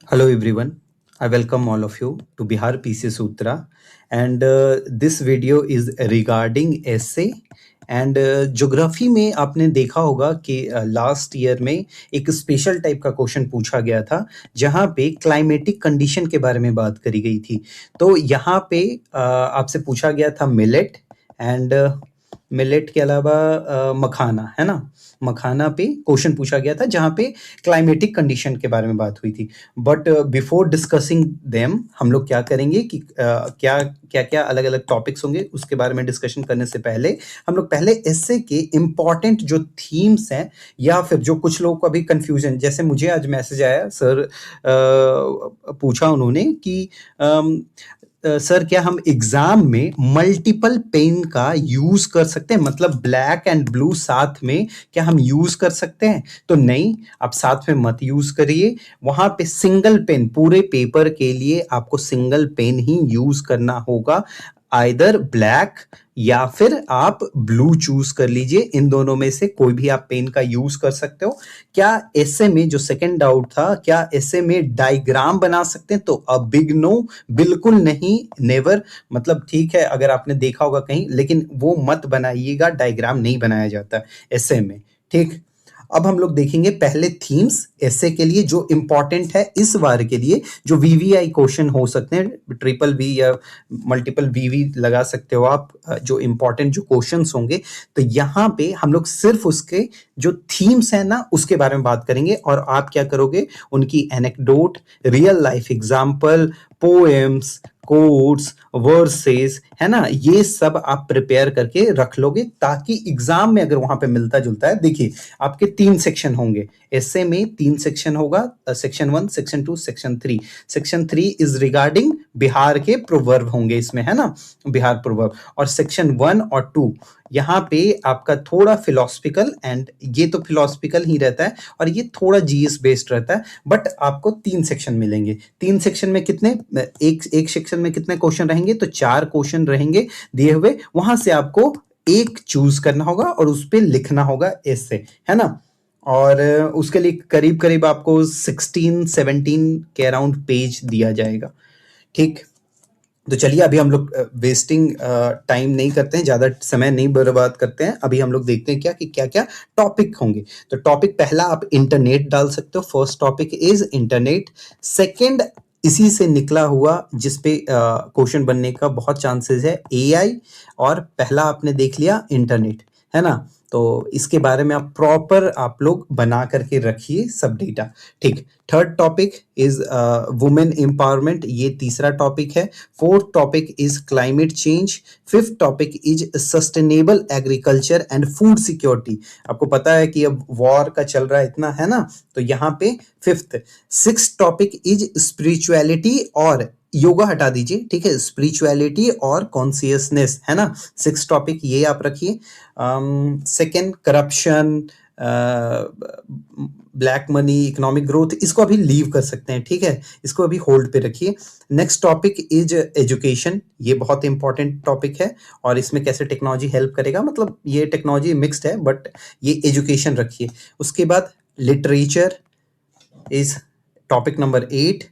Hello everyone, I welcome all of you to Bihar PC Sutra, and this video is regarding essay and geography में आपने देखा होगा कि last year में एक स्पेशल टाइप का क्वेश्चन पूछा गया था जहाँ पे क्लाइमेटिक कंडीशन के बारे में बात करी गई थी। तो यहाँ पे आपसे पूछा गया था मिलेट एंड मिलेट के अलावा मखाना, है ना? मखाना पे क्वेश्चन पूछा गया था जहाँ पे क्लाइमेटिक कंडीशन के बारे में बात हुई थी। बट बिफोर डिस्कसिंग देम हम लोग क्या करेंगे कि क्या क्या क्या अलग अलग टॉपिक्स होंगे उसके बारे में डिस्कशन करने से पहले हम लोग पहले एस्से के इम्पॉर्टेंट जो थीम्स हैं या फिर जो कुछ लोगों को अभी कंफ्यूजन, जैसे मुझे आज मैसेज आया सर, पूछा उन्होंने कि सर क्या हम एग्जाम में मल्टीपल पेन का यूज कर सकते हैं, मतलब ब्लैक एंड ब्लू साथ में क्या हम यूज कर सकते हैं? तो नहीं, आप साथ में मत यूज करिए। वहां पे सिंगल पेन, पूरे पेपर के लिए आपको सिंगल पेन ही यूज करना होगा। आइदर ब्लैक या फिर आप ब्लू चूज कर लीजिए, इन दोनों में से कोई भी आप पेन का यूज कर सकते हो। क्या ऐसे में जो सेकंड डाउट था, क्या ऐसे में डायग्राम बना सकते हैं? तो अ बिग नो, बिल्कुल नहीं, नेवर। मतलब ठीक है अगर आपने देखा होगा कहीं, लेकिन वो मत बनाइएगा, डायग्राम नहीं बनाया जाता ऐसे में। ठीक, अब हम लोग देखेंगे पहले थीम्स ऐसे के लिए जो इंपॉर्टेंट है इस बार के लिए, जो वीवीआई क्वेश्चन हो सकते हैं, ट्रिपल वी या मल्टीपल वीवी लगा सकते हो आप, जो इंपॉर्टेंट जो क्वेश्चंस होंगे। तो यहाँ पे हम लोग सिर्फ उसके जो थीम्स है ना उसके बारे में बात करेंगे, और आप क्या करोगे, उनकी anecdote, real life example, poems, quotes, versus, है ना, ये सब आप प्रिपेयर करके रख लोगे ताकि एग्जाम में अगर वहां पे मिलता जुलता है। देखिए आपके 3 सेक्शन होंगे ऐसे में, 3 सेक्शन होगा, section 1, section 2, section 3। Section 3 is regarding Bihar के प्रोवर्ब होंगे इसमें, है ना, बिहार प्रोवर्ब। और सेक्शन 1 और 2 यहाँ पे आपका थोड़ा फिलोसफिकल, एंड ये तो फिलोसफिकल ही रहता है और ये थोड़ा जीएस बेस्ड रहता है। बट आपको 3 सेक्शन मिलेंगे। 3 सेक्शन में कितने, एक सेक्शन में कितने क्वेश्चन रहेंगे? तो 4 क्वेश्चन रहेंगे दिए हुए, वहां से आपको एक चूज करना होगा और उस पर लिखना होगा ऐसे, है ना। और उसके लिए करीब करीब आपको 16-17 के अराउंड पेज दिया जाएगा। ठीक, तो चलिए अभी हम लोग वेस्टिंग टाइम नहीं करते हैं, ज़्यादा समय नहीं बर्बाद करते हैं। अभी हम लोग देखते हैं क्या कि क्या क्या टॉपिक होंगे। तो टॉपिक पहला आप इंटरनेट डाल सकते हो, first topic is internet. Second इसी से निकला हुआ जिसपे क्वेश्चन बनने का बहुत चांसेस है, एआई। और पहला आपने देख लिया इंटरनेट, है ना। तो इसके बारे में आप प्रॉपर आप लोग बना करके रखिए सब डेटा। ठीक, third topic is women empowerment, ये तीसरा टॉपिक है। Fourth topic is climate change. Fifth topic is sustainable agriculture and food security. आपको पता है कि अब वॉर का चल रहा है इतना, है ना, तो यहाँ पे fifth. Six topic is spirituality और योगा हटा दीजिए, ठीक है, स्पिरिचुअलिटी और कॉन्शियसनेस, है ना। सिक्स टॉपिक ये आप रखिए। Second corruption, black money, economic growth, इसको अभी लीव कर सकते हैं, ठीक है, इसको अभी होल्ड पे रखिए। नेक्स्ट टॉपिक इज एजुकेशन, ये बहुत इंपॉर्टेंट टॉपिक है और इसमें कैसे टेक्नोलॉजी हेल्प करेगा, मतलब ये टेक्नोलॉजी मिक्स्ड है बट ये एजुकेशन रखिए। उसके बाद लिटरेचर इज टॉपिक नंबर 8,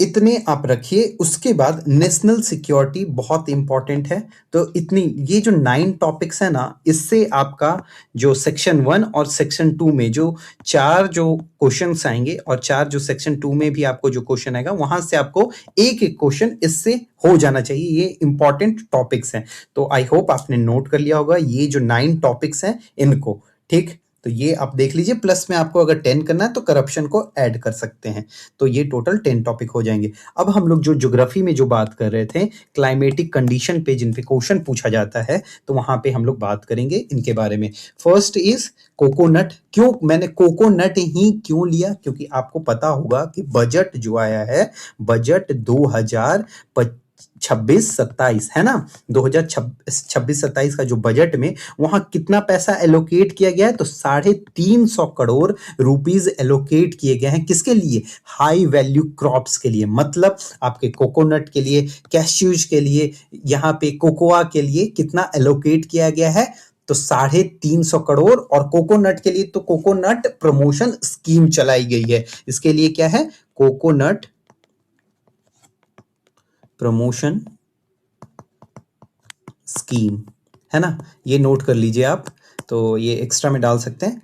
इतने आप रखिए। उसके बाद नेशनल सिक्योरिटी बहुत इंपॉर्टेंट है। तो इतनी, ये जो 9 टॉपिक्स है ना, इससे आपका जो सेक्शन 1 और सेक्शन 2 में जो 4 जो क्वेश्चंस आएंगे और 4 जो सेक्शन 2 में भी आपको जो क्वेश्चन आएगा, वहां से आपको एक एक क्वेश्चन इससे हो जाना चाहिए। ये इंपॉर्टेंट टॉपिक्स हैं। तो आई होप आपने नोट कर लिया होगा ये जो 9 टॉपिक्स हैं इनको। ठीक, तो ये आप देख लीजिए, प्लस में आपको अगर 10 करना है तो करप्शन को ऐड कर सकते हैं। तो ये टोटल 10 टॉपिक हो जाएंगे। अब हम लोग जो ज्योग्राफी में जो बात कर रहे थे, क्लाइमेटिक कंडीशन पे जिन पे क्वेश्चन पूछा जाता है, तो वहां पे हम लोग बात करेंगे इनके बारे में। First is coconut. क्यों मैंने कोकोनट ही क्यों लिया? क्योंकि आपको पता होगा कि बजट जो आया है, बजट 2026-27, है ना, 2026-27 का जो बजट में वहां कितना पैसा एलोकेट किया गया है? तो 350 करोड़ रुपीज एलोकेट किए गए हैं। किसके लिए? हाई वैल्यू क्रॉप्स के लिए, मतलब आपके कोकोनट के लिए, कैश्यूज के लिए, यहाँ पे कोकोआ के लिए कितना एलोकेट किया गया है? तो 350 करोड़, और कोकोनट के लिए तो कोकोनट प्रमोशन स्कीम चलाई गई है। इसके लिए क्या है? कोकोनट प्रमोशन स्कीम, है ना? ये नोट कर लीजिए आप, तो ये एक्स्ट्रा में डाल सकते हैं।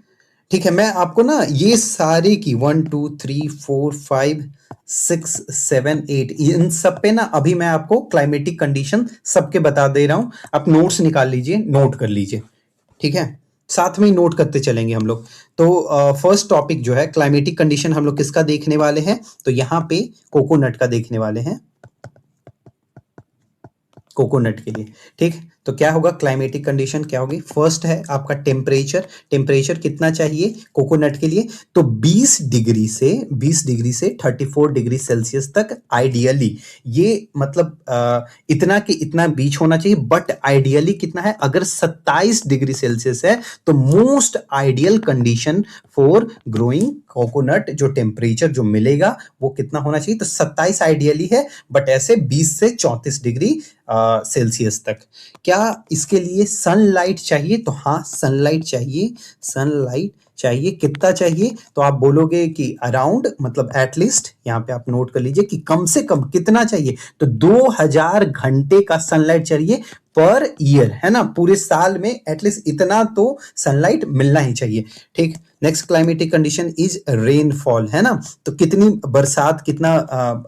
ठीक है, मैं आपको ना ये सारे की 1 2 3 4 5 6 7 8 इन सब पे ना अभी मैं आपको क्लाइमेटिक कंडीशन सबके बता दे रहा हूं। आप नोट्स निकाल लीजिए, नोट कर लीजिए, ठीक है? साथ में ही नोट करते चलेंगे हम लोग। तो फर्स्ट टॉपिक जो है क्लाइमेटिक कंडीशन, हम लोग किसका देखने वाले हैं? तो यहाँ पे कोकोनट का देखने वाले हैं, कोकोनट के लिए। ठीक, तो क्या होगा? क्लाइमेटिक कंडीशन क्या होगी? फर्स्ट है आपका टेम्परेचर। टेम्परेचर कितना चाहिए कोकोनट के लिए? तो 20 डिग्री से 34 डिग्री सेल्सियस तक आइडियली, ये मतलब इतना कि इतना बीच होना चाहिए। बट आइडियली कितना है? अगर 27 डिग्री सेल्सियस है तो most ideal condition for growing coconut, जो टेम्परेचर जो मिलेगा वो कितना होना चाहिए? तो 27 आइडियली है, बट ऐसे 20 से 34 डिग्री सेल्सियस तक। क्या इसके लिए सनलाइट चाहिए? तो हाँ, सनलाइट चाहिए। सनलाइट चाहिए, कितना चाहिए? तो आप बोलोगे कि अराउंड, मतलब एटलीस्ट, यहाँ पे आप नोट कर लीजिए कि कम से कम कितना चाहिए? तो 2000 घंटे का सनलाइट चाहिए पर ईयर, है ना? पूरे साल में एटलीस्ट इतना तो सनलाइट मिलना ही चाहिए। ठीक, next climatic condition is rainfall, है ना? तो कितनी बरसात, कितना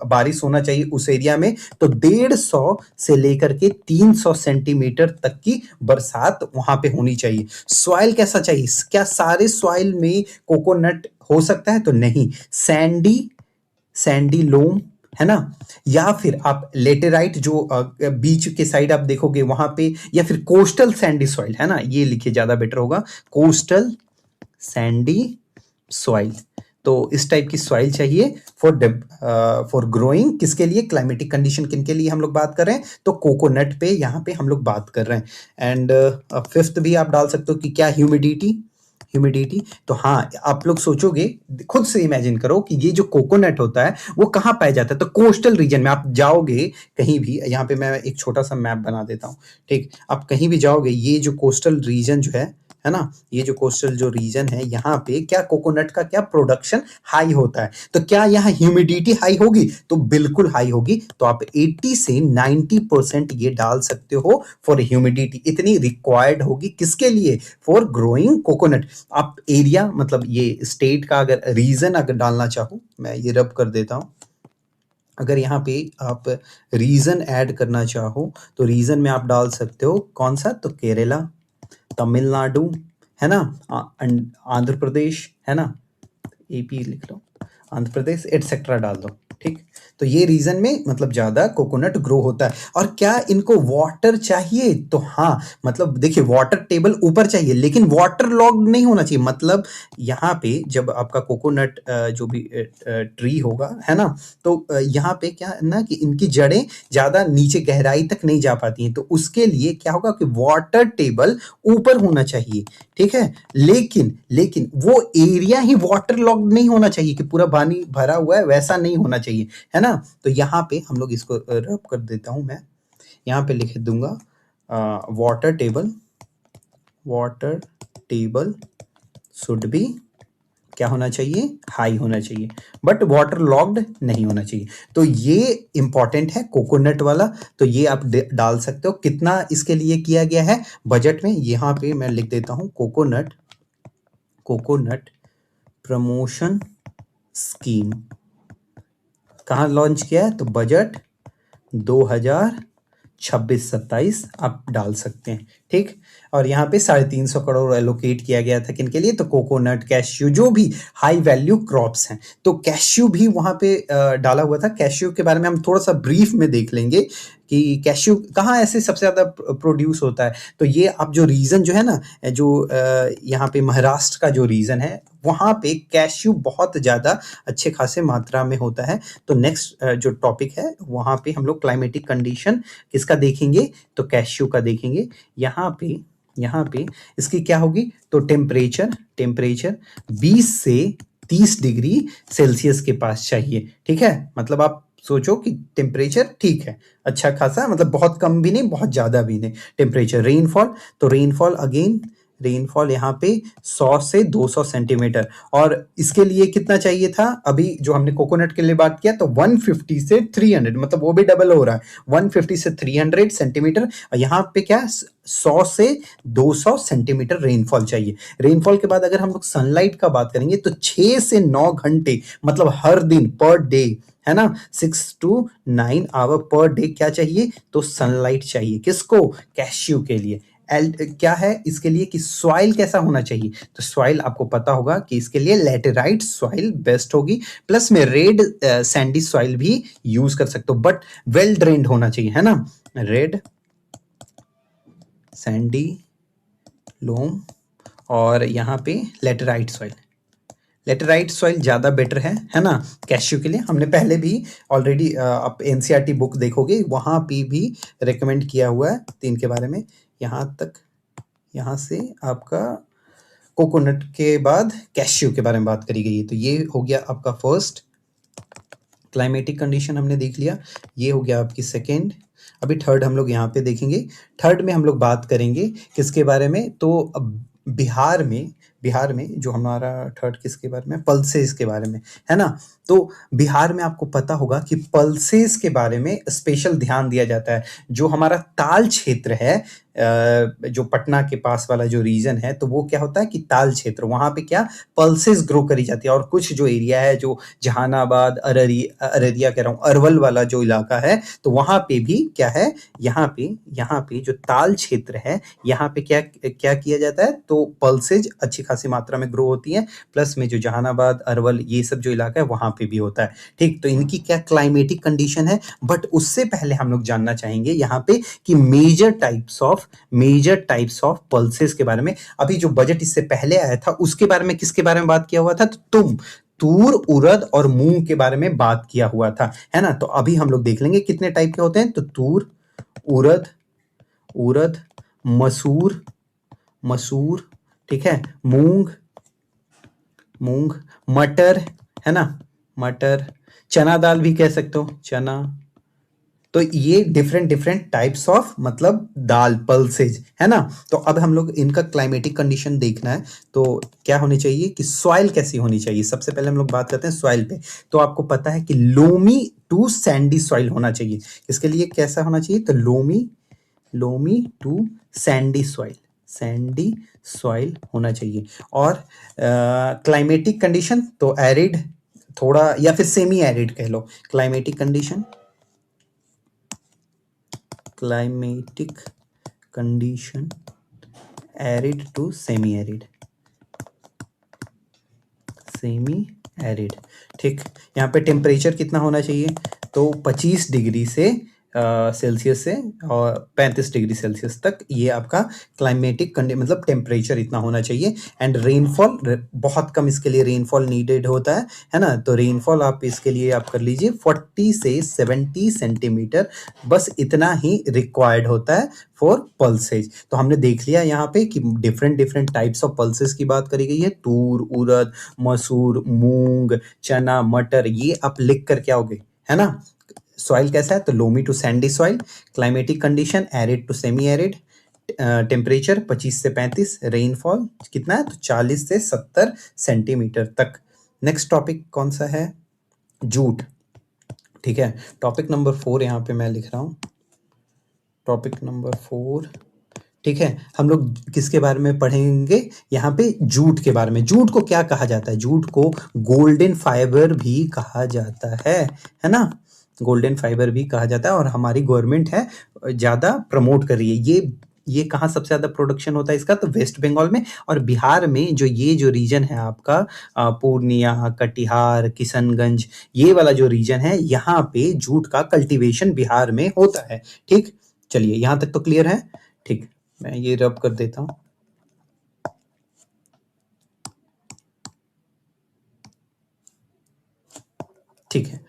बारिश होना चाहिए उस एरिया में? तो 150 से लेकर के 300 सेंटीमीटर तक की बरसात वहां पे होनी चाहिए। सॉइल कैसा चाहिए? क्या सारे सॉइल में कोकोनट हो सकता है? तो नहीं, सैंडी लोम, है ना? या फिर आप लेटेराइट, जो बीच के साइड आप देखोगे वहां पे, या फिर कोस्टल सैंडी सॉइल, है ना? ये लिखिए, ज्यादा बेटर होगा, कोस्टल सैंडी सॉइल। तो इस टाइप की सॉइल चाहिए फॉर ग्रोइंग। किसके लिए? क्लाइमेटिक कंडीशन किनके लिए हम लोग बात कर रहे हैं? तो कोकोनट पे यहाँ पे हम लोग बात कर रहे हैं। एंड फिफ्थ भी आप डाल सकते हो कि क्या? ह्यूमिडिटी। तो हाँ, आप लोग सोचोगे, खुद से इमेजिन करो कि ये जो कोकोनट होता है वो कहाँ पाया जाता है? तो कोस्टल रीजन में आप जाओगे कहीं भी, यहाँ पे मैं एक छोटा सा मैप बना देता हूँ। ठीक, आप कहीं भी जाओगे, ये जो कोस्टल रीजन जो है ना, ये जो कोस्टल जो रीजन है, यहाँ पे क्या कोकोनट का क्या प्रोडक्शन हाई होता है? तो क्या यहाँ ह्यूमिडिटी हाई होगी? तो बिल्कुल हाई होगी। तो आप 80 से 90% ये डाल सकते हो फॉर ह्यूमिडिटी, इतनी रिक्वायर्ड होगी किसके लिए? For growing coconut. आप एरिया, मतलब ये स्टेट का अगर रीजन अगर डालना चाहो, मैं ये रब कर देता हूँ। अगर यहाँ पे आप रीजन ऐड करना चाहो तो रीजन में आप डाल सकते हो कौन सा? तो केरला, तमिलनाडु, है ना? आंध्र प्रदेश, है ना? एपी लिख लो, आंध्र प्रदेश एटसेट्रा डाल दो। ठीक, तो ये रीजन में मतलब ज्यादा कोकोनट ग्रो होता है। और क्या इनको वाटर चाहिए? तो हाँ, मतलब देखिए, वाटर टेबल ऊपर चाहिए, लेकिन वाटर लॉग नहीं होना चाहिए। मतलब यहाँ पे जब आपका कोकोनट जो भी ट्री होगा, है ना, तो यहाँ पे क्या है ना कि इनकी जड़ें ज्यादा नीचे गहराई तक नहीं जा पाती हैं। तो उसके लिए क्या होगा कि वाटर टेबल ऊपर होना चाहिए। ठीक है, लेकिन वो एरिया ही वाटर लॉग नहीं होना चाहिए कि पूरा पानी भरा हुआ है, वैसा नहीं होना चाहिए, है ना? तो यहाँ पे हम लोग इसको रब कर देता हूं मैं, यहाँ पे लिख दूंगा वाटर टेबल शुड बी, क्या होना चाहिए? हाई होना चाहिए, बट वाटर लॉक्ड नहीं होना चाहिए। तो ये इंपॉर्टेंट है कोकोनट वाला। तो ये आप डाल सकते हो। कितना इसके लिए किया गया है बजट में? यहाँ पे मैं लिख देता हूँ, कोकोनट प्रमोशन स्कीम कहाँ लॉन्च किया है? तो बजट 2026-27 आप डाल सकते हैं। ठीक, और यहाँ पे 350 करोड़ एलोकेट किया गया था किनके लिए? तो कोकोनट, कैश्यू, जो भी हाई वैल्यू क्रॉप्स हैं। तो कैश्यू भी वहां पे डाला हुआ था। कैश्यू के बारे में हम थोड़ा सा ब्रीफ में देख लेंगे कि कैश्यू कहाँ ऐसे सबसे ज्यादा प्रोड्यूस होता है। तो ये आप जो रीजन जो है ना, जो यहाँ पे महाराष्ट्र का जो रीजन है, वहां पे कैश्यू बहुत ज्यादा अच्छे खासे मात्रा में होता है। तो नेक्स्ट जो टॉपिक है वहां पे हम लोग क्लाइमेटिक कंडीशन किसका देखेंगे? तो कैश्यू का देखेंगे। यहाँ पे इसकी क्या होगी? तो टेम्परेचर 20 से 30 डिग्री सेल्सियस के पास चाहिए। ठीक है, मतलब आप सोचो कि टेम्परेचर ठीक है, अच्छा खासा, मतलब बहुत कम भी नहीं, बहुत ज्यादा भी नहीं टेम्परेचर। रेनफॉल, तो रेनफॉल अगेन रेनफॉल यहाँ पे 100 से 200 सेंटीमीटर। और इसके लिए कितना चाहिए था, अभी जो हमने कोकोनट के लिए बात किया तो 150 से 300, मतलब वो भी डबल हो रहा है, 150 से 300 सेंटीमीटर। और यहाँ पे क्या 100 से 200 सेंटीमीटर रेनफॉल चाहिए। रेनफॉल के बाद अगर हम लोग सनलाइट का बात करेंगे तो 6 से 9 घंटे, मतलब हर दिन पर डे, है ना, 6 to 9 आवर पर डे क्या चाहिए, तो सनलाइट चाहिए। किसको, कैश्यू के लिए। क्या है इसके लिए कि सॉइल कैसा होना चाहिए, तो सॉइल आपको पता होगा कि इसके लिए लेटेराइट सॉइल बेस्ट होगी, प्लस में रेड सैंडी सॉइल भी यूज कर सकते हो, बट वेल ड्रेन्ड होना चाहिए, है ना। रेड सैंडी लोम और यहाँ पे लेटेराइट सॉइल। लेटेराइट सॉइल ज़्यादा बेटर है ना, कैश्यू के लिए। हमने पहले भी ऑलरेडी आप एनसीईआरटी बुक देखोगे वहाँ पे भी रिकमेंड किया हुआ है तीन के बारे में। यहाँ तक, यहाँ से आपका कोकोनट के बाद कैश्यू के बारे में बात करी गई है। तो ये हो गया आपका फर्स्ट क्लाइमेटिक कंडीशन, हमने देख लिया। ये हो गया आपकी सेकेंड। अभी थर्ड हम लोग यहाँ पे देखेंगे। थर्ड में हम लोग बात करेंगे किसके बारे में, तो अब बिहार में जो हमारा थर्ड किसके बारे में, पल्सेस के बारे में, है ना। तो बिहार में आपको पता होगा कि पल्सेस के बारे में स्पेशल ध्यान दिया जाता है। जो हमारा ताल क्षेत्र है, जो पटना के पास वाला जो रीजन है, तो वो क्या होता है कि ताल क्षेत्र, वहां पे क्या पल्सेस ग्रो करी जाती है। और कुछ जो एरिया है, जो जहानाबाद, अररिया कह रहा हूँ, अरवल वाला जो इलाका है, तो वहां पे भी क्या है, यहाँ पे जो ताल क्षेत्र है, यहाँ पे क्या क्या किया जाता है, तो पल्सेज अच्छी खासी मात्रा में ग्रो होती है। प्लस में जो जहानाबाद, अरवल, ये सब जो इलाका है वहां पे भी होता है। ठीक, तो इनकी क्या क्लाइमेटिक कंडीशन है। बट उससे पहले हम लोग जानना चाहेंगे यहाँ पे कि मेजर टाइप्स ऑफ पल्सेस के बारे में। अभी जो बजट इससे पहले आया था उसके बारे में किसके बारे में बात किया हुआ था, तो तूर, उड़द और मूंग के बारे में बात किया हुआ था, है ना। तो अभी हम लोग देख लेंगे कितने टाइप के होते हैं, तो तूर, उड़द, मसूर, ठीक है, मूंग, मटर, है ना, मटर, चना दाल भी कह सकते हो, चना। तो ये डिफरेंट डिफरेंट टाइप्स ऑफ, मतलब दाल पल्सेज, है ना। तो अब हम लोग इनका क्लाइमेटिक कंडीशन देखना है। तो क्या होनी चाहिए कि सॉइल कैसी होनी चाहिए, सबसे पहले हम लोग बात करते हैं सॉइल पे। तो आपको पता है कि लोमी टू सैंडी सॉइल होना चाहिए। इसके लिए कैसा होना चाहिए, तो लोमी टू सैंडी सॉइल होना चाहिए। और क्लाइमेटिक कंडीशन तो एरिड, थोड़ा, या फिर सेमी एरिड कह लो। Climatic condition arid to semi arid. ठीक, यहाँ पे टेम्परेचर कितना होना चाहिए, तो 25 डिग्री से सेल्सियस से और 35 डिग्री सेल्सियस तक ये आपका क्लाइमेटिक मतलब टेम्परेचर इतना होना चाहिए। एंड रेनफॉल बहुत कम इसके लिए रेनफॉल नीडेड होता है ना। तो रेनफॉल आप इसके लिए आप कर लीजिए 40 से 70 सेंटीमीटर, बस इतना ही रिक्वायर्ड होता है फॉर पल्सेज। तो हमने देख लिया यहाँ पे कि different different types of pulses की बात करी गई है, तूर, उड़द, मसूर, मूंग, चना, मटर, ये आप लिख कर क्या होगे, है ना। सॉइल कैसा है, तो loamy to sandy soil. Climatic condition arid to semi arid. Temperature 25 से 35, रेनफॉल कितना है, तो 40 से 70 सेंटीमीटर तक। नेक्स्ट टॉपिक कौन सा है, जूट। ठीक है, टॉपिक नंबर 4 यहाँ पे मैं लिख रहा हूँ, टॉपिक नंबर 4। ठीक है, हम लोग किसके बारे में पढ़ेंगे, यहाँ पे जूट के बारे में। जूट को क्या कहा जाता है, जूट को गोल्डन फाइबर भी कहा जाता है ना। गोल्डन फाइबर भी कहा जाता है, और हमारी गवर्नमेंट है ज़्यादा प्रमोट कर रही है। ये कहाँ सबसे ज़्यादा प्रोडक्शन होता है इसका, तो वेस्ट बंगाल में और बिहार में। जो रीजन है आपका पूर्णिया, कटिहार, किशनगंज, ये वाला जो रीजन है, यहाँ पे जूट का कल्टीवेशन बिहार में होता है। ठीक, चलिए यहाँ तक तो क्लियर है। ठीक, मैं ये रब कर देता हूं। ठीक है,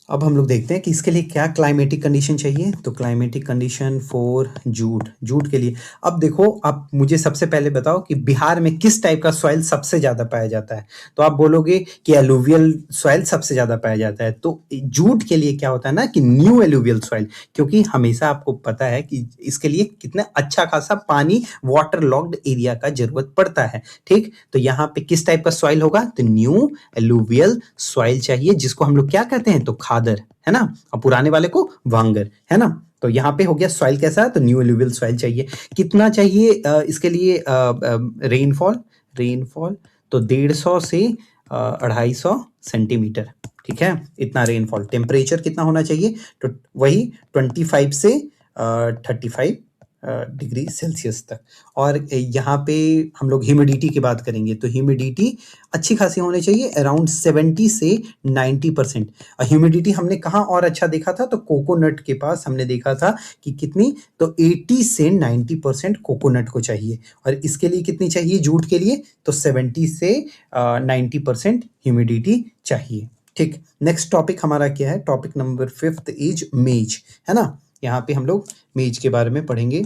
अब हम लोग देखते हैं कि इसके लिए क्या क्लाइमेटिक कंडीशन चाहिए। तो climatic condition for jute, jute के लिए अब देखो, आप मुझे सबसे पहले बताओ कि बिहार में किस टाइप का सॉइल सबसे ज़्यादा पाया जाता है। तो आप बोलोगे कि एलुवियल सॉइल सबसे ज़्यादा पाया जाता है। तो जूट के लिए क्या होता है ना कि न्यू एलुवियल सॉइल, क्योंकि हमेशा आपको पता है कि इसके लिए कितना अच्छा खासा पानी वाटर लॉक्ड एरिया का जरूरत पड़ता है। ठीक, तो यहाँ पे किस टाइप का सॉइल होगा, तो न्यू एलुवियल सॉइल चाहिए, जिसको हम लोग क्या कहते हैं, तो खादर, है ना, और पुराने वाले को वांगर, है ना। तो यहाँ पे हो गया सॉइल कैसा, तो न्यू एलुवियल सॉइल चाहिए। कितना चाहिए इसके लिए रेनफॉल, रेनफॉल तो 150 से 250 सेंटीमीटर। ठीक है, इतना रेनफॉल। टेम्परेचर कितना होना चाहिए, तो वही 25 से 35 डिग्री सेल्सियस तक। और यहाँ पे हम लोग ह्यूमिडिटी की बात करेंगे, तो ह्यूमिडिटी अच्छी खासी होनी चाहिए, अराउंड 70 से 90%। और ह्यूमिडिटी हमने कहाँ और अच्छा देखा था, तो कोकोनट के पास हमने देखा था कि कितनी, तो 80 से 90% कोकोनट को चाहिए। और इसके लिए कितनी चाहिए जूट के लिए, तो 70 से 90% ह्यूमिडिटी चाहिए। ठीक, नेक्स्ट टॉपिक हमारा क्या है, टॉपिक नंबर 5 इज मेज, है ना। यहाँ पे हम लोग मेज के बारे में पढ़ेंगे।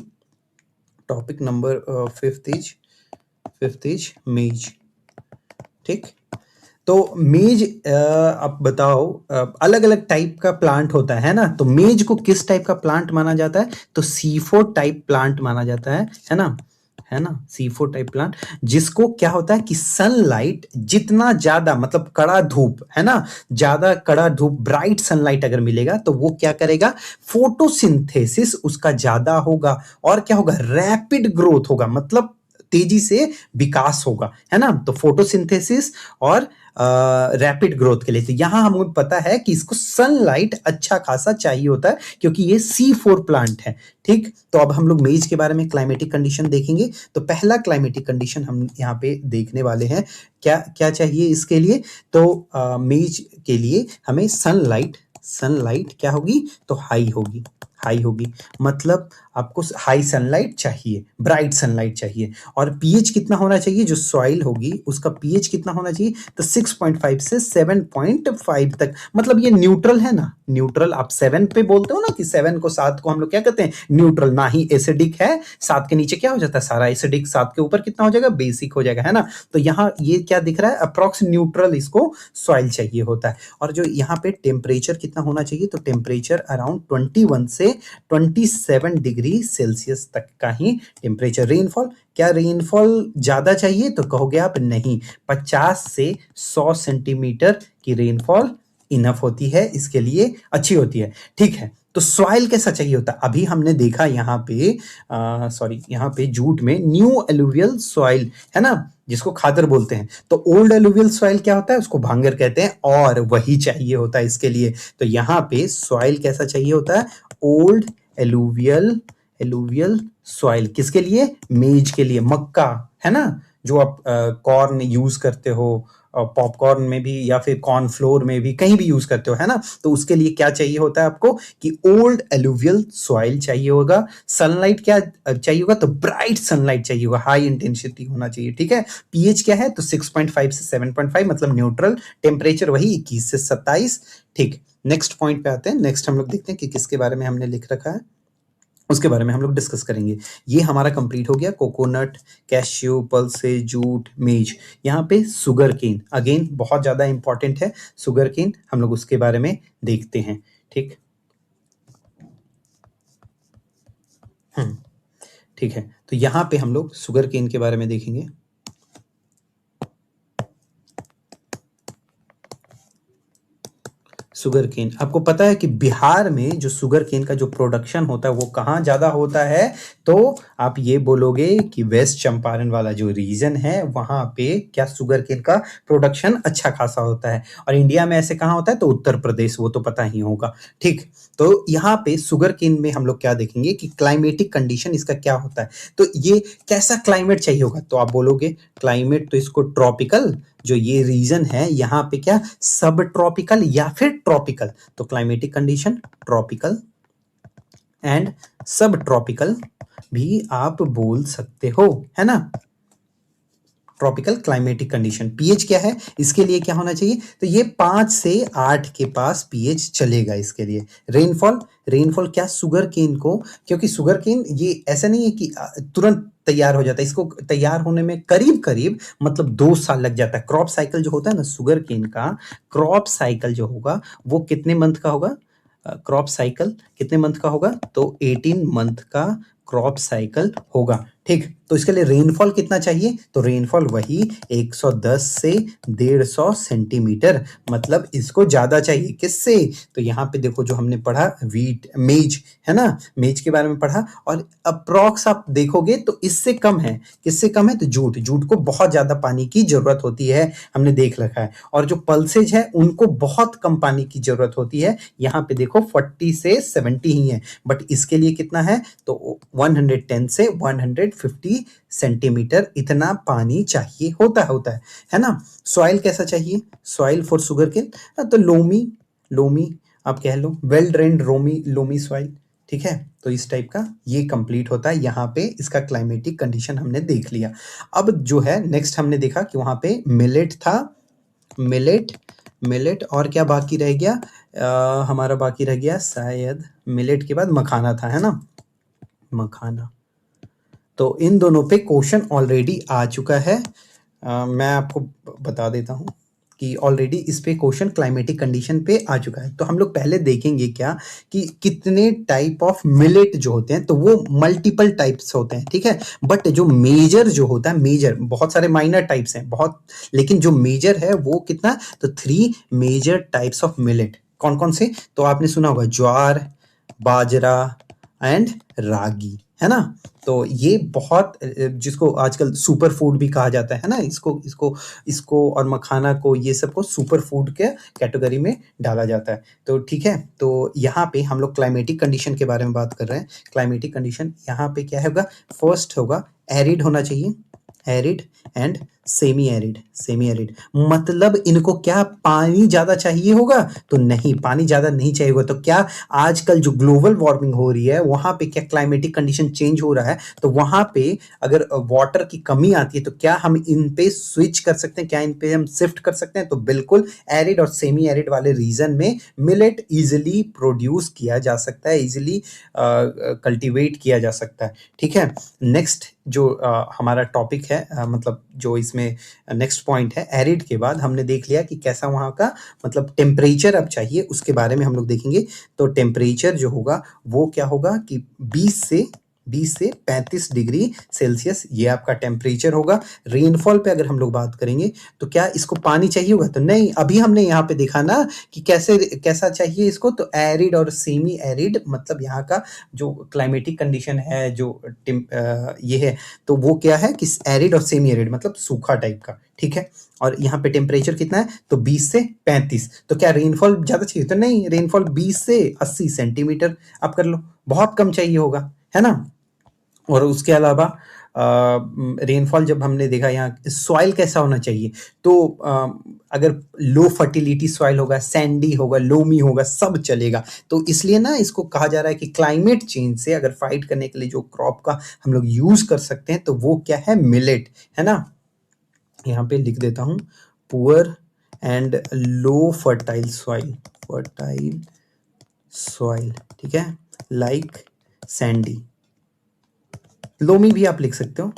टॉपिक नंबर 5 इज मेज। ठीक, तो मेज अब बताओ, अलग अलग टाइप का प्लांट होता है ना, तो मेज को किस टाइप का प्लांट माना जाता है, तो C4 टाइप प्लांट माना जाता है ना, है ना, C4 टाइप प्लांट, जिसको क्या होता है कि सनलाइट जितना ज्यादा, मतलब कड़ा धूप, है ना, ज्यादा कड़ा धूप, ब्राइट सनलाइट अगर मिलेगा तो वो क्या करेगा, फोटोसिंथेसिस उसका ज्यादा होगा, और क्या होगा, रैपिड ग्रोथ होगा, मतलब तेजी से विकास होगा, है ना। तो फोटोसिंथेसिस और रैपिड ग्रोथ के लिए, तो यहां हमें पता है कि इसको सनलाइट अच्छा खासा चाहिए होता है, क्योंकि ये C4 प्लांट है। ठीक, तो अब हम लोग मेज के बारे में क्लाइमेटिक कंडीशन देखेंगे। तो पहला क्लाइमेटिक कंडीशन हम यहाँ पे देखने वाले हैं, क्या क्या चाहिए इसके लिए, तो मेज के लिए हमें सनलाइट, सनलाइट क्या होगी, तो हाई होगी, हाई होगी, मतलब आपको हाई सनलाइट चाहिए, ब्राइट सनलाइट चाहिए। और पीएच कितना होना चाहिए, जो सॉइल होगी उसका पीएच कितना होना चाहिए, तो 6.5 से 7.5 तक, मतलब ये न्यूट्रल है ना, न्यूट्रल। आप 7 पे बोलते हो ना कि 7 को, 7 को हम लोग क्या कहते हैं, न्यूट्रल, ना ही एसिडिक है। 7 के नीचे क्या हो जाता है, सारा एसिडिक, 7 के ऊपर कितना हो जाएगा, बेसिक हो जाएगा, है ना। तो यहाँ ये क्या दिख रहा है, अप्रॉक्स न्यूट्रल इसको सॉइल चाहिए होता है। और जो यहाँ पे टेम्परेचर कितना होना चाहिए, तो टेम्परेचर अराउंड 21 से 27 डिग्री सेल्सियस तक का ही टेम्परेचर। रेनफॉल, क्या रेनफॉल ज्यादा चाहिए, तो कहोगे आप नहीं, 50 से 100 सेंटीमीटर की रेनफॉल इनफ होती है, इसके लिए अच्छी होती है। ठीक है, तो सॉइल कैसा चाहिए होता है, अभी हमने देखा यहाँ पे, सॉरी, यहाँ पे जूट में न्यू एलुवियल सॉइल, है ना, जिसको खादर बोलते हैं। तो ओल्ड एलुवियल सॉइल क्या होता है, उसको भांगर कहते हैं, और वही चाहिए होता है इसके लिए। तो यहाँ पे सॉइल कैसा चाहिए होता है, ओल्ड एलुवियल, एलुवियल सॉइल, किसके लिए, मेज के लिए, मक्का, है ना, जो आप कॉर्न यूज करते हो, पॉपकॉर्न में भी या फिर कॉर्न फ्लोर में भी, कहीं भी यूज करते हो, है ना। तो उसके लिए क्या चाहिए होता है आपको, कि ओल्ड एलुवियल सॉइल चाहिए होगा। सनलाइट क्या चाहिए होगा, तो ब्राइट सनलाइट चाहिए होगा, हाई इंटेंसिटी होना चाहिए। ठीक है, पीएच क्या है, तो 6.5 से 7.5, मतलब न्यूट्रल। टेम्परेचर वही 21 से 27। ठीक, नेक्स्ट पॉइंट पे आते हैं। नेक्स्ट हम लोग देखते हैं कि किसके बारे में हमने लिख रखा है, उसके बारे में हम लोग डिस्कस करेंगे। ये हमारा कंप्लीट हो गया, कोकोनट, कैश्यू, पल्से, जूट, मेज। यहाँ पे सुगर केन अगेन बहुत ज़्यादा इंपॉर्टेंट है, सुगर केन हम लोग उसके बारे में देखते हैं। ठीक, ठीक है, तो यहाँ पे हम लोग सुगर केन के बारे में देखेंगे। शुगर केन, आपको पता है कि बिहार में जो शुगर केन का जो प्रोडक्शन होता है वो कहाँ ज़्यादा होता है, तो आप ये बोलोगे कि वेस्ट चंपारण वाला जो रीजन है वहाँ पे क्या शुगर केन का प्रोडक्शन अच्छा खासा होता है। और इंडिया में ऐसे कहाँ होता है, तो उत्तर प्रदेश, वो तो पता ही होगा। ठीक, तो यहाँ पे शुगर केन में हम लोग क्या देखेंगे कि क्लाइमेटिक कंडीशन इसका क्या होता है, तो ये कैसा क्लाइमेट चाहिए होगा, तो आप बोलोगे क्लाइमेट तो इसको ट्रॉपिकल, जो ये रीजन है यहाँ पे क्या सब ट्रॉपिकल या फिर ट्रॉपिकल, तो क्लाइमेटिक कंडीशन ट्रॉपिकल एंड सब ट्रॉपिकल भी आप बोल सकते हो, है ना। Tropical climatic condition. पीएच क्या है इसके लिए, क्या होना चाहिए, तो ये 5 से 8 के पास पीएच चलेगा इसके लिए। रेनफॉल, रेनफॉल क्या, शुगर केन को, क्योंकि शुगर केन ये ऐसा नहीं है कि तुरंत तैयार हो जाता है, इसको तैयार होने में करीब करीब मतलब 2 साल लग जाता है। क्रॉप साइकिल जो होता है ना शुगर केन का, क्रॉप साइकिल जो होगा वो कितने मंथ का होगा, क्रॉप साइकिल कितने मंथ का होगा, तो 18 मंथ का क्रॉप साइकिल होगा। ठीक, तो इसके लिए रेनफॉल कितना चाहिए, तो रेनफॉल वही 110 से 150 सेंटीमीटर, मतलब इसको ज्यादा चाहिए। किससे, तो यहाँ पे देखो जो हमने पढ़ा वीट मेज है ना, मेज के बारे में पढ़ा, और अप्रॉक्स आप देखोगे तो इससे कम है। किससे कम है, तो जूट, जूट को बहुत ज्यादा पानी की जरूरत होती है, हमने देख रखा है। और जो पल्सेज है उनको बहुत कम पानी की जरूरत होती है। यहाँ पे देखो 40 से 70 ही है, बट इसके लिए कितना है, तो 110 से 150 सेंटीमीटर इतना पानी चाहिए होता है ना। सॉइल कैसा चाहिए, सॉइल फॉर शुगर केन, तो लोमी, लोमी आप कह लो, वेल ड्रेन्ड लोमी सॉइल। ठीक है, तो इस टाइप का ये कंप्लीट होता है। यहाँ पे इसका क्लाइमेटिक कंडीशन हमने देख लिया। अब जो है नेक्स्ट हमने देखा कि वहां पे मिलेट था, मिलेट, मिलेट और क्या बाकी रह गया, हमारा बाकी रह गया शायद मिलेट के बाद मखाना था, है ना, मखाना। तो इन दोनों पे क्वेश्चन ऑलरेडी आ चुका है। मैं आपको बता देता हूँ कि ऑलरेडी इस पे क्वेश्चन क्लाइमेटिक कंडीशन पे आ चुका है। तो हम लोग पहले देखेंगे क्या कि कितने टाइप ऑफ मिलेट जो होते हैं, तो वो मल्टीपल टाइप्स होते हैं, ठीक है। बट जो मेजर जो होता है, मेजर, बहुत सारे माइनर टाइप्स हैं बहुत, लेकिन जो मेजर है वो कितना, तो 3 मेजर टाइप्स ऑफ मिलेट। कौन कौन से, तो आपने सुना होगा ज्वार, बाजरा एंड रागी, है ना। तो ये बहुत जिसको आजकल सुपर फूड भी कहा जाता है ना, इसको इसको इसको और मखाना को, ये सबको सुपर फूड के कैटेगरी में डाला जाता है। तो ठीक है, तो यहाँ पे हम लोग क्लाइमेटिक कंडीशन के बारे में बात कर रहे हैं। क्लाइमेटिक कंडीशन यहाँ पे क्या होगा, फर्स्ट होगा एरिड होना चाहिए, arid and semi arid, semi arid मतलब इनको क्या पानी ज्यादा चाहिए होगा, तो नहीं, पानी ज्यादा नहीं चाहिए होगा। तो क्या आजकल जो ग्लोबल वार्मिंग हो रही है वहां पे क्या क्लाइमेटिक कंडीशन चेंज हो रहा है, तो वहां पे अगर वाटर की कमी आती है तो क्या हम इन पे स्विच कर सकते हैं, क्या इन पे हम शिफ्ट कर सकते हैं, तो बिल्कुल एरिड और सेमी एरिड वाले रीजन में मिलेट इजिली प्रोड्यूस किया जा सकता है, इजिली कल्टीवेट किया जा सकता है। ठीक है, नेक्स्ट जो हमारा टॉपिक है, मतलब जो इसमें नेक्स्ट पॉइंट है, एरिड के बाद हमने देख लिया कि कैसा वहाँ का मतलब टेम्परेचर अब चाहिए, उसके बारे में हम लोग देखेंगे। तो टेम्परेचर जो होगा वो क्या होगा कि 20 से 35 डिग्री सेल्सियस ये आपका टेम्परेचर होगा। रेनफॉल पे अगर हम लोग बात करेंगे तो क्या इसको पानी चाहिए होगा, तो नहीं, अभी हमने यहाँ पे देखा ना कि कैसे कैसा चाहिए इसको, तो एरिड और सेमी एरिड, मतलब यहाँ का जो क्लाइमेटिक कंडीशन है जो ये है, तो वो क्या है कि एरिड और सेमी एरिड मतलब सूखा टाइप का। ठीक है, और यहाँ पे टेम्परेचर कितना है, तो 20 से 35। तो क्या रेनफॉल ज्यादा चाहिए, तो नहीं, रेनफॉल 20 से 80 सेंटीमीटर आप कर लो, बहुत कम चाहिए होगा, है ना। और उसके अलावा रेनफॉल जब हमने देखा, यहाँ सॉइल कैसा होना चाहिए, तो अगर लो फर्टिलिटी सॉइल होगा, सैंडी होगा, लोमी होगा, सब चलेगा। तो इसलिए ना इसको कहा जा रहा है कि क्लाइमेट चेंज से अगर फाइट करने के लिए जो क्रॉप का हम लोग यूज कर सकते हैं तो वो क्या है, मिलेट, है ना। यहाँ पे लिख देता हूँ, poor and low fertile soil, fertile soil, ठीक है, लाइक सैंडी, लोमी भी आप लिख सकते हो,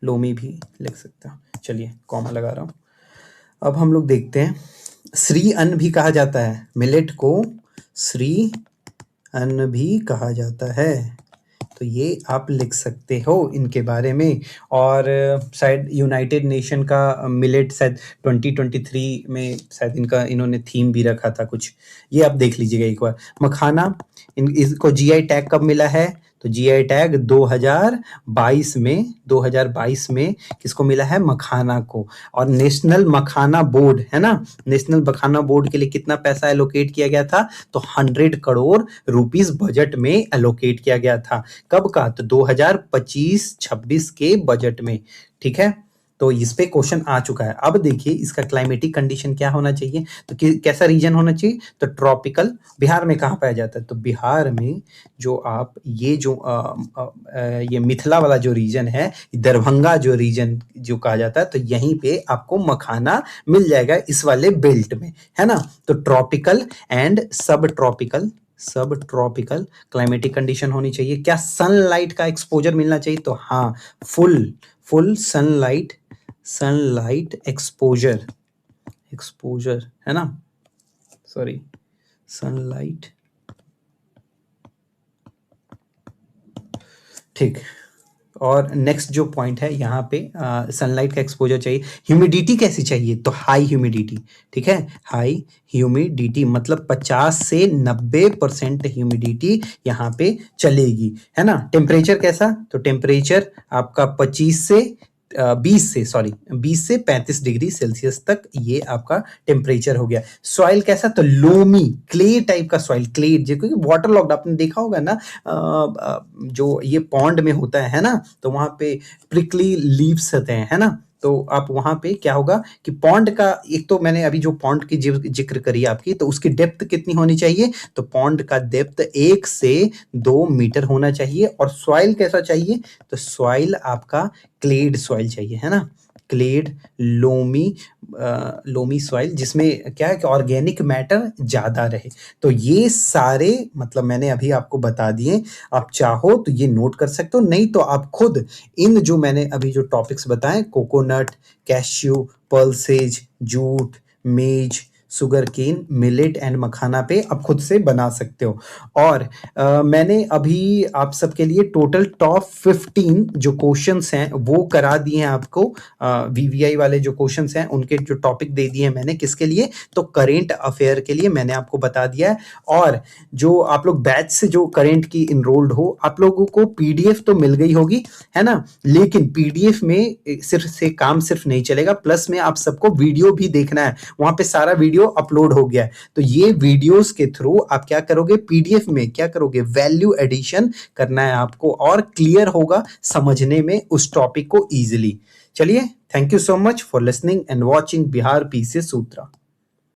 लोमी भी लिख सकते हो। चलिए कॉमा लगा रहा हूँ। अब हम लोग देखते हैं, श्री अन्न भी कहा जाता है, मिलेट को श्री अन्न भी कहा जाता है, तो ये आप लिख सकते हो इनके बारे में। और शायद यूनाइटेड नेशन का मिलेट शायद 2023 में शायद इनका इन्होंने थीम भी रखा था कुछ, ये आप देख लीजिएगा एक बार। मखाना, इसको जीआई टैग कब मिला है, तो जीआई टैग 2022 में किसको मिला है, मखाना को। और नेशनल मखाना बोर्ड, है ना, नेशनल मखाना बोर्ड के लिए कितना पैसा एलोकेट किया गया था, तो 100 करोड़ रुपीस बजट में एलोकेट किया गया था। कब का, तो 2025-26 के बजट में। ठीक है, तो इस पे क्वेश्चन आ चुका है। अब देखिए इसका क्लाइमेटिक कंडीशन क्या होना चाहिए, तो कैसा रीजन होना चाहिए, तो ट्रॉपिकल। बिहार में कहाँ पाया जाता है, तो बिहार में जो आप ये जो ये मिथिला वाला जो रीजन है, दरभंगा जो रीजन जो कहा जाता है, तो यहीं पे आपको मखाना मिल जाएगा इस वाले बेल्ट में, है ना। तो ट्रॉपिकल एंड सब ट्रॉपिकल क्लाइमेटिक कंडीशन होनी चाहिए। क्या सनलाइट का एक्सपोजर मिलना चाहिए, तो हाँ, फुल सनलाइट एक्सपोजर है ना, सॉरी, सनलाइट, ठीक। और नेक्स्ट जो पॉइंट है यहाँ पे सनलाइट का एक्सपोजर चाहिए। ह्यूमिडिटी कैसी चाहिए, तो हाई ह्यूमिडिटी, ठीक है, हाई ह्यूमिडिटी मतलब 50 से 90% ह्यूमिडिटी यहाँ पे चलेगी, है ना। टेम्परेचर कैसा, तो टेम्परेचर आपका 20 से 35 डिग्री सेल्सियस तक ये आपका टेम्परेचर हो गया। सॉइल कैसा, तो लोमी क्ले टाइप का सॉइल, क्ले जो वाटर लॉक्ड आपने देखा होगा ना, जो ये पॉन्ड में होता है ना, तो वहां पे प्रिकली लीव्स होते हैं, है ना। तो आप वहां पे क्या होगा कि पॉन्ड का, एक तो मैंने अभी जो पॉन्ड की जिक्र करी आपकी, तो उसकी डेप्थ कितनी होनी चाहिए, तो पॉन्ड का डेप्थ 1 से 2 मीटर होना चाहिए। और सॉइल कैसा चाहिए, तो सॉइल आपका क्लेड सॉइल चाहिए, है ना, क्लेड लोमी सॉइल, जिसमें क्या है कि ऑर्गेनिक मैटर ज्यादा रहे। तो ये सारे मतलब मैंने अभी आपको बता दिए, आप चाहो तो ये नोट कर सकते हो, नहीं तो आप खुद इन जो मैंने अभी जो टॉपिक्स बताए, कोकोनट, कैश्यू, पल्सेज, जूट, मेज, सुगर केन, मिलेट एंड मखाना पे आप खुद से बना सकते हो। और मैंने अभी आप सबके लिए टोटल टॉप 15 जो क्वेश्चंस हैं वो करा दिए हैं आपको। वीवीआई वाले जो क्वेश्चंस हैं उनके जो टॉपिक दे दिए हैं मैंने, किसके लिए, तो करेंट अफेयर के लिए मैंने आपको बता दिया है। और जो आप लोग बैच से जो करेंट की इनरोल्ड हो, आप लोगों को पीडीएफ तो मिल गई होगी, है ना, लेकिन पीडीएफ में सिर्फ नहीं चलेगा, प्लस में आप सबको वीडियो भी देखना है, वहां पे सारा वीडियो अपलोड हो गया है। तो ये वीडियोस के थ्रू आप क्या करोगे, पीडीएफ में क्या करोगे, वैल्यू एडिशन करना है आपको, और क्लियर होगा समझने में उस टॉपिक को इजीली। चलिए, thank you so much for listening and watching Bihar PCS Sutra.